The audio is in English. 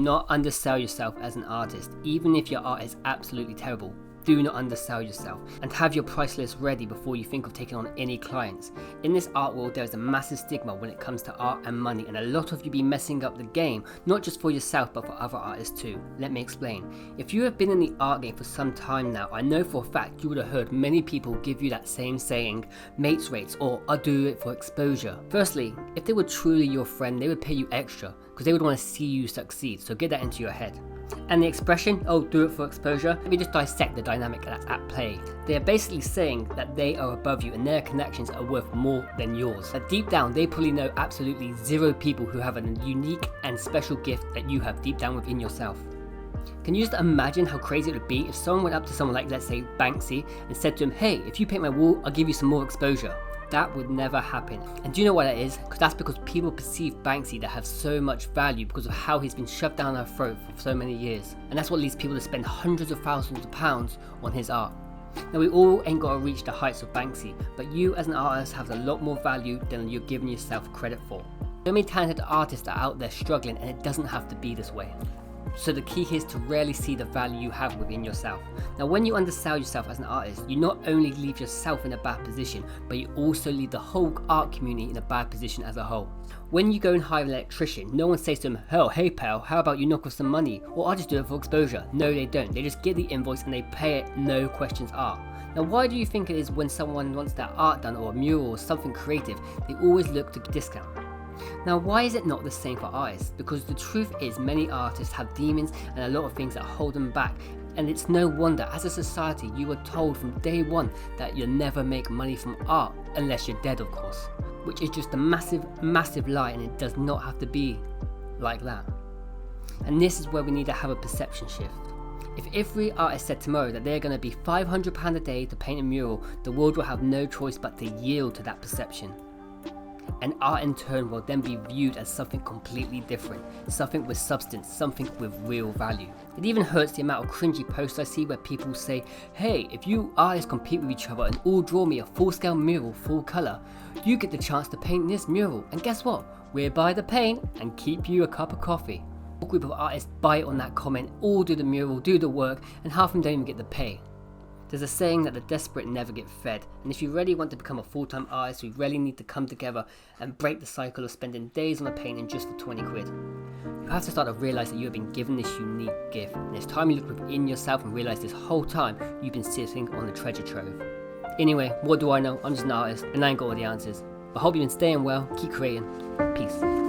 not undersell yourself as an artist, even if your art is absolutely terrible. Do not undersell yourself, and have your price list ready before you think of taking on any clients. In this art world, there is a massive stigma when it comes to art and money, and a lot of you be messing up the game, not just for yourself but for other artists too. Let me explain. If you have been in the art game for some time now, I know for a fact you would have heard many people give you that same saying, mates rates, or I'll do it for exposure. Firstly, if they were truly your friend, they would pay you extra because they would want to see you succeed, so get that into your head. And the expression, oh, do it for exposure, let me just dissect the dynamic that's at play. They are basically saying that they are above you and their connections are worth more than yours. But deep down, they probably know absolutely zero people who have a unique and special gift that you have deep down within yourself. Can you just imagine how crazy it would be if someone went up to someone like, let's say, Banksy, and said to him, hey, if you paint my wall, I'll give you some more exposure? That would never happen. And do you know why that is? Because that's because people perceive Banksy to have so much value because of how he's been shoved down our throat for so many years. And that's what leads people to spend hundreds of thousands of pounds on his art. Now, we all ain't got to reach the heights of Banksy, but you as an artist have a lot more value than you're giving yourself credit for. So many talented artists are out there struggling, and it doesn't have to be this way. So the key here is to rarely see the value you have within yourself. Now, when you undersell yourself as an artist, you not only leave yourself in a bad position, but you also leave the whole art community in a bad position as a whole. When you go and hire an electrician, no one says to him, oh, hey pal, how about you knock off some money? Or I'll just do it for exposure. No, they don't. They just get the invoice and they pay it, no questions asked. Now, why do you think it is when someone wants their art done or a mural or something creative, they always look to discount? Now, why is it not the same for artists? Because the truth is many artists have demons and a lot of things that hold them back, and it's no wonder as a society you were told from day one that you'll never make money from art unless you're dead, of course, which is just a massive lie, and it does not have to be like that. And this is where we need to have a perception shift. If every artist said tomorrow that they're going to be £500 a day to paint a mural, the world will have no choice but to yield to that perception. And art in turn will then be viewed as something completely different, something with substance, something with real value. It even hurts the amount of cringy posts I see where people say, hey, if you artists compete with each other and all draw me a full-scale mural full colour, you get the chance to paint this mural, and guess what? We'll buy the paint and keep you a cup of coffee. A group of artists bite on that comment, all do the mural, do the work, and half of them don't even get the pay. There's a saying that the desperate never get fed, and if you really want to become a full-time artist, we really need to come together and break the cycle of spending days on a painting just for 20 quid. You have to start to realise that you have been given this unique gift, and it's time you look within yourself and realise this whole time you've been sitting on the treasure trove. Anyway, what do I know? I'm just an artist, and I ain't got all the answers. I hope you've been staying well, keep creating. Peace.